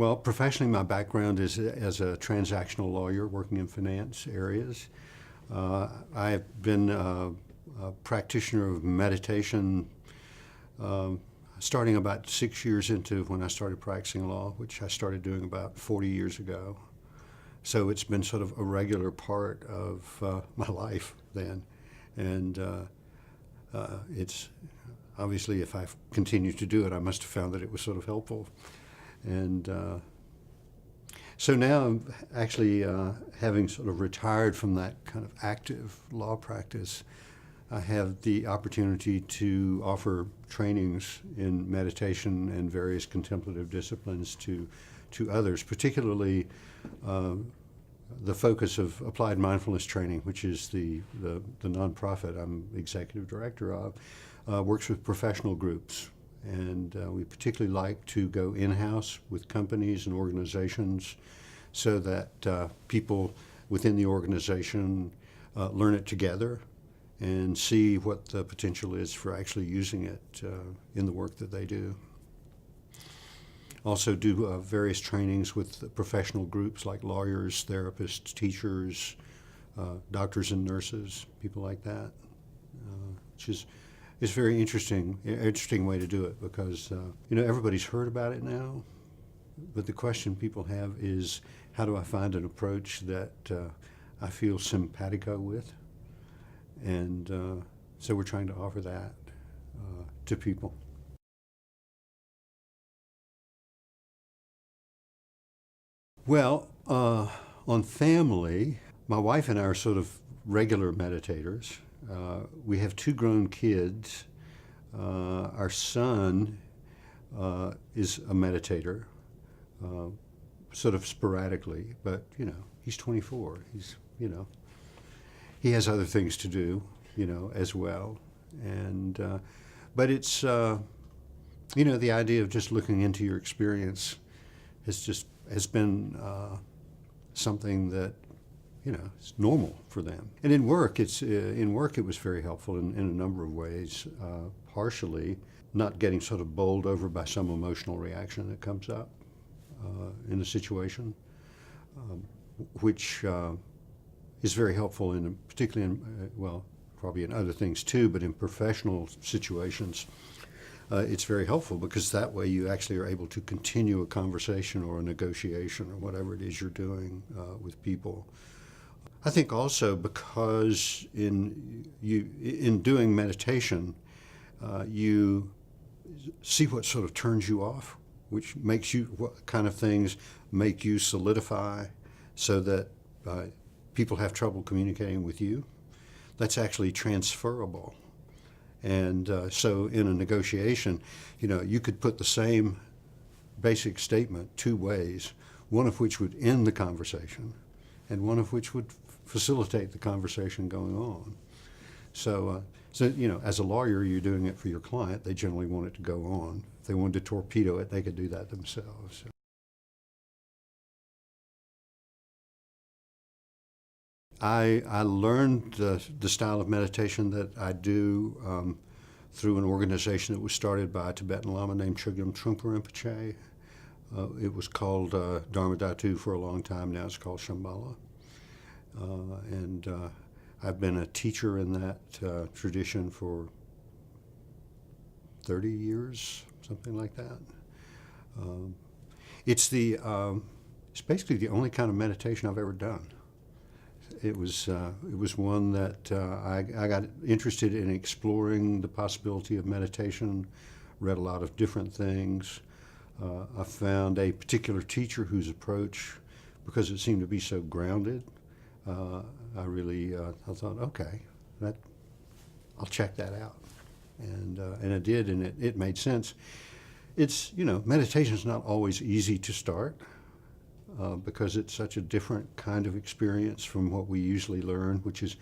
Well, professionally, my background is as a transactional lawyer working in finance areas. I have been a practitioner of meditation starting about 6 years into when I started practicing law, which I started doing about 40 years ago. So it's been sort of a regular part of my life then. And it's obviously, if I've continued to do it, I must have found that it was sort of helpful. And so now I'm actually having sort of retired from that kind of active law practice. I have the opportunity to offer trainings in meditation and various contemplative disciplines to others, particularly the focus of applied mindfulness training, which is the nonprofit I'm executive director of, works with professional groups. And we particularly like to go in-house with companies and organizations so that people within the organization learn it together and see what the potential is for actually using it in the work that they do. Also do various trainings with professional groups like lawyers, therapists, teachers, doctors and nurses, people like that, which is it's very interesting way to do it because everybody's heard about it now, but the question people have is, how do I find an approach that I feel simpatico with? And so we're trying to offer that to people. Well, on family, my wife and I are sort of regular meditators. We have 2 grown kids. Our son is a meditator, sort of sporadically, but he's 24. He has other things to do, as well. And but it's the idea of just looking into your experience has been something that it's normal for them. And in work, it was very helpful in a number of ways. Partially, not getting sort of bowled over by some emotional reaction that comes up in a situation, which is very helpful particularly in probably in other things too, but in professional situations. It's very helpful because that way you actually are able to continue a conversation or a negotiation or whatever it is you're doing with people. I think also because in doing meditation, you see what sort of turns you off, which makes you, what kind of things make you solidify so that people have trouble communicating with you. That's actually transferable. And so in a negotiation, you could put the same basic statement 2 ways, one of which would end the conversation and one of which would facilitate the conversation going on. So as a lawyer, you're doing it for your client. They generally want it to go on. If they wanted to torpedo it, they could do that themselves. I learned the style of meditation that I do through an organization that was started by a Tibetan Lama named Chogyam Trungpa Rinpoche. It was called Dharma Datu for a long time. Now it's called Shambhala. And I've been a teacher in that tradition for 30 years, something like that. It's basically the only kind of meditation I've ever done. It was one that I got interested in exploring the possibility of meditation, read a lot of different things. I found a particular teacher whose approach, because it seemed to be so grounded, I thought, okay, I'll check that out. And I did, and it made sense. It's, meditation's not always easy to start. Because it's such a different kind of experience from what we usually learn, which is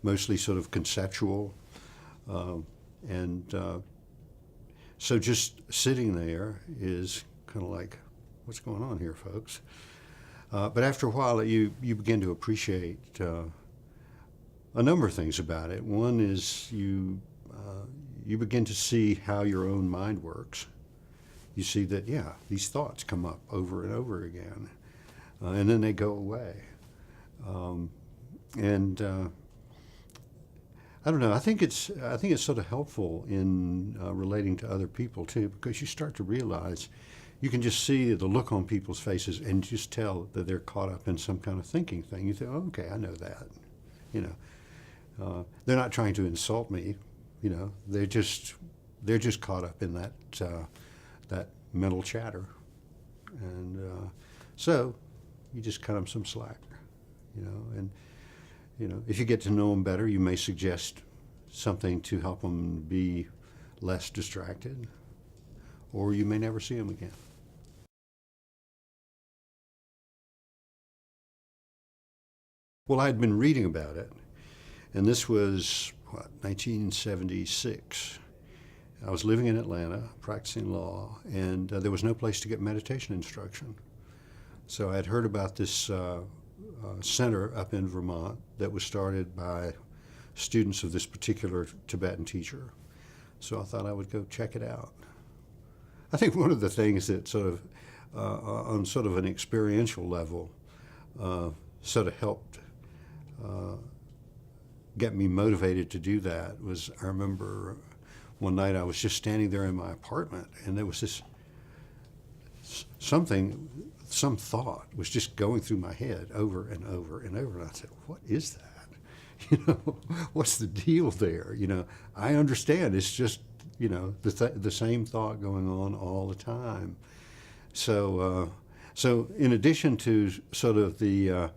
mostly sort of conceptual. So just sitting there is kind of like, what's going on here, folks? But after a while, you begin to appreciate a number of things about it. One is you begin to see how your own mind works. you see that, yeah, these thoughts come up over and over again, and then they go away. And I don't know. I think it's sort of helpful in relating to other people too, because you start to realize you can just see the look on people's faces and just tell that they're caught up in some kind of thinking thing. You think, oh, okay, I know that. They're not trying to insult me. They're just caught up in that mental chatter, and so you just cut them some slack. And if you get to know them better, you may suggest something to help them be less distracted, or you may never see them again. Well, I'd been reading about it, and this was, 1976. I was living in Atlanta, practicing law, and there was no place to get meditation instruction. So I had heard about this center up in Vermont that was started by students of this particular Tibetan teacher. So I thought I would go check it out. I think one of the things that sort of, on sort of an experiential level, sort of helped get me motivated to do that was, I remember one night I was just standing there in my apartment, and there was this some thought was just going through my head over and over and over, and I said, what is that? What's the deal there? I understand it's just, the same thought going on all the time. So in addition to sort of the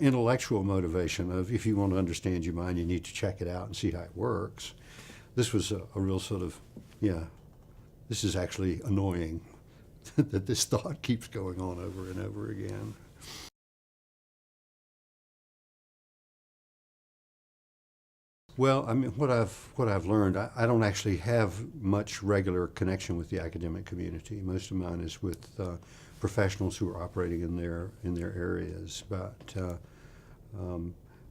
intellectual motivation of, if you want to understand your mind, you need to check it out and see how it works, this was a real sort of, this is actually annoying that this thought keeps going on over and over again. Well, I mean, what I've learned, I don't actually have much regular connection with the academic community. Most of mine is with professionals who are operating in their areas. But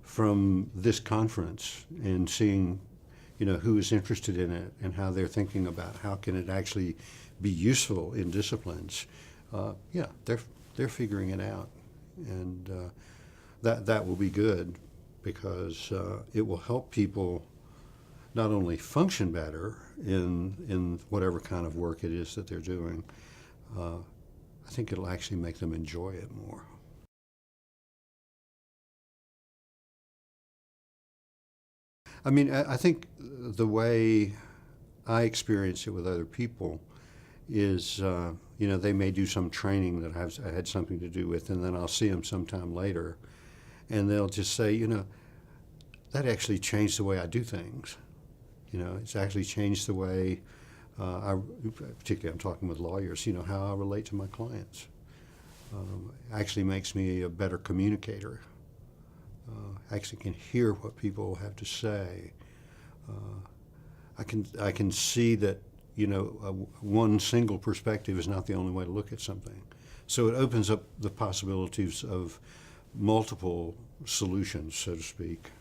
from this conference and seeing, who is interested in it and how they're thinking about how can it actually be useful in disciplines, they're figuring it out, and that will be good, because it will help people not only function better in whatever kind of work it is that they're doing. I think it'll actually make them enjoy it more. I mean, I think the way I experience it with other people is, they may do some training that I had something to do with, and then I'll see them sometime later, and they'll just say, that actually changed the way I do things. It's actually changed the way, particularly I'm talking with lawyers, how I relate to my clients. Actually makes me a better communicator. Actually can hear what people have to say. I can see that, one single perspective is not the only way to look at something. So it opens up the possibilities of multiple solutions, so to speak,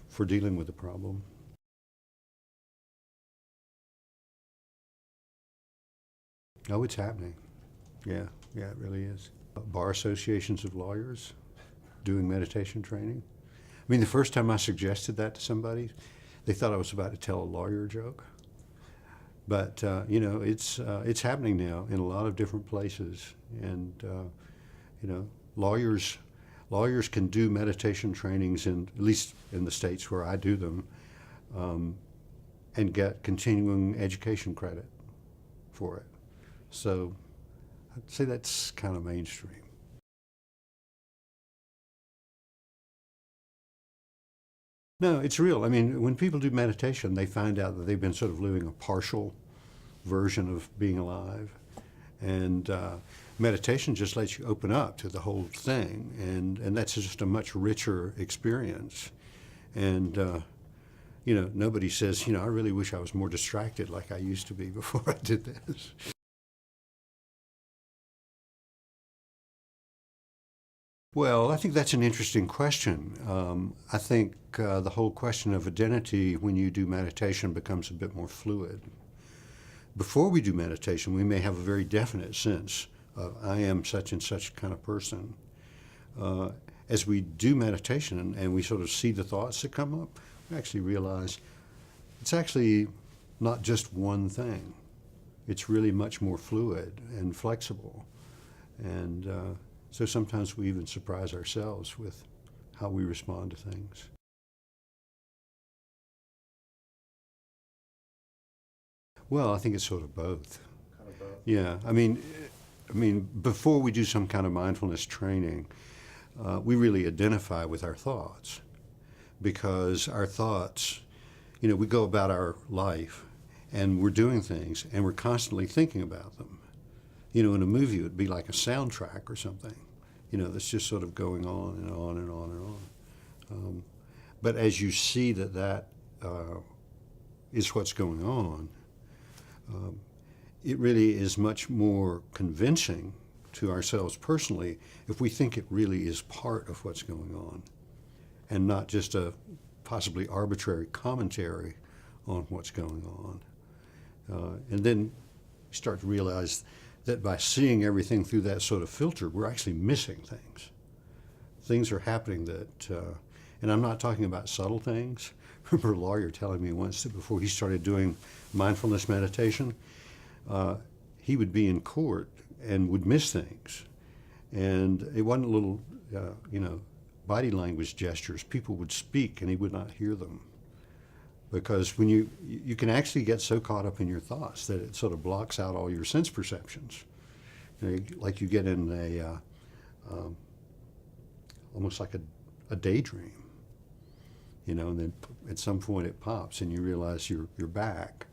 for dealing with the problem. Oh, it's happening. Yeah, it really is. Bar associations of lawyers doing meditation training. I mean, the first time I suggested that to somebody, they thought I was about to tell a lawyer joke. But it's happening now in a lot of different places, and lawyers can do meditation trainings at least in the states where I do them, and get continuing education credit for it. So I'd say that's kind of mainstream. No, it's real. I mean, when people do meditation, they find out that they've been sort of living a partial version of being alive. And meditation just lets you open up to the whole thing. And that's just a much richer experience. And, nobody says, I really wish I was more distracted like I used to be before I did this. Well, I think that's an interesting question. I think the whole question of identity when you do meditation becomes a bit more fluid, before we do meditation, we may have a very definite sense of, I am such and such kind of person. As we do meditation and we sort of see the thoughts that come up, we actually realize it's actually not just one thing. It's really much more fluid and flexible. And so sometimes we even surprise ourselves with how we respond to things. Well, I think it's sort of both. Kind of both. Yeah, I mean, before we do some kind of mindfulness training, we really identify with our thoughts, because our thoughts, we go about our life and we're doing things and we're constantly thinking about them. In a movie, it would be like a soundtrack or something, that's just sort of going on and on and on and on. But as you see that is what's going on, it really is much more convincing to ourselves personally if we think it really is part of what's going on and not just a possibly arbitrary commentary on what's going on. And then you start to realize that by seeing everything through that sort of filter, we're actually missing things. Things are happening that, and I'm not talking about subtle things. I remember a lawyer telling me once that before he started doing mindfulness meditation, he would be in court and would miss things. And it wasn't little, body language gestures. People would speak and he would not hear them. Because when you can actually get so caught up in your thoughts that it sort of blocks out all your sense perceptions. Like you get in almost like a daydream. And then at some point it pops and you realize you're back.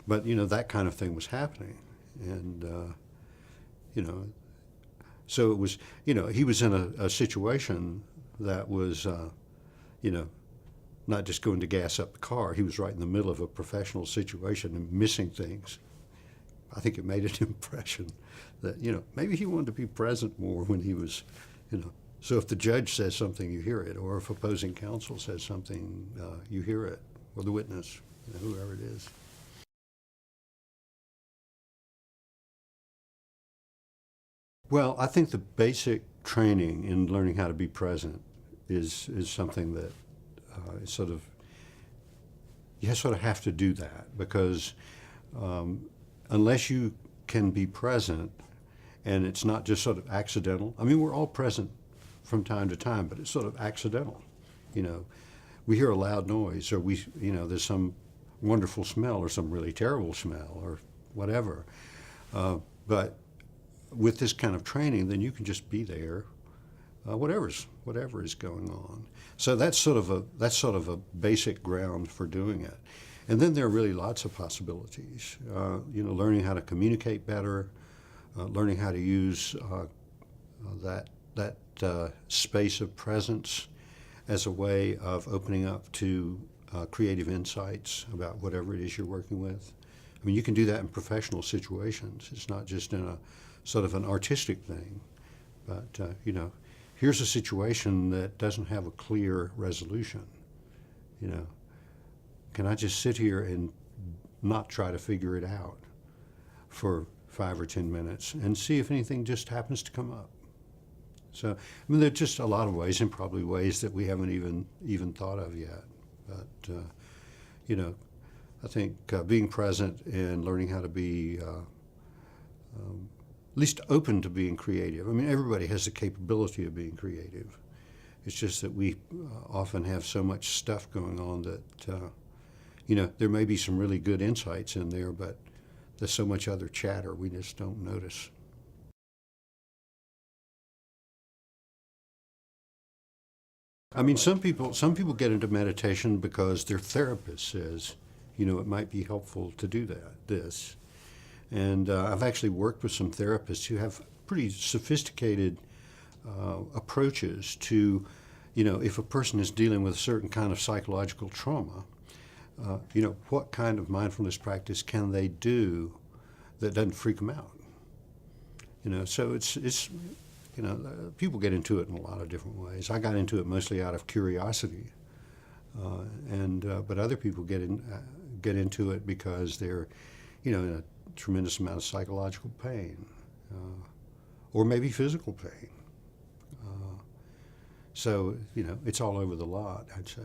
But that kind of thing was happening, and so it was. He was in a situation that was, not just going to gas up the car. He was right in the middle of a professional situation and missing things. I think it made an impression that maybe he wanted to be present more when he was, So if the judge says something, you hear it, or if opposing counsel says something, you hear it, or the witness, whoever it is. Well, I think the basic training in learning how to be present is something that is sort of, you sort of have to do that, because unless you can be present and it's not just sort of accidental. I mean, we're all present from time to time, but it's sort of accidental. We hear a loud noise, or there's some wonderful smell or some really terrible smell or whatever. But with this kind of training, then you can just be there, whatever is going on. So that's sort of a basic ground for doing it. And then there are really lots of possibilities. Learning how to communicate better, learning how to use that space of presence as a way of opening up to creative insights about whatever it is you're working with. I mean, you can do that in professional situations. It's not just in a sort of an artistic thing, but here's a situation that doesn't have a clear resolution. Can I just sit here and not try to figure it out for 5 or 10 minutes and see if anything just happens to come up? So, I mean, there are just a lot of ways, and probably ways that we haven't even thought of yet. But, I think being present and learning how to be at least open to being creative. I mean, everybody has the capability of being creative. It's just that we often have so much stuff going on that, there may be some really good insights in there, but there's so much other chatter we just don't notice. I mean, some people get into meditation because their therapist says, it might be helpful to do this. And I've actually worked with some therapists who have pretty sophisticated approaches to, if a person is dealing with a certain kind of psychological trauma, what kind of mindfulness practice can they do that doesn't freak them out? So it's people get into it in a lot of different ways. I got into it mostly out of curiosity, but other people get into it because they're, in a tremendous amount of psychological pain, or maybe physical pain. So, it's all over the lot, I'd say.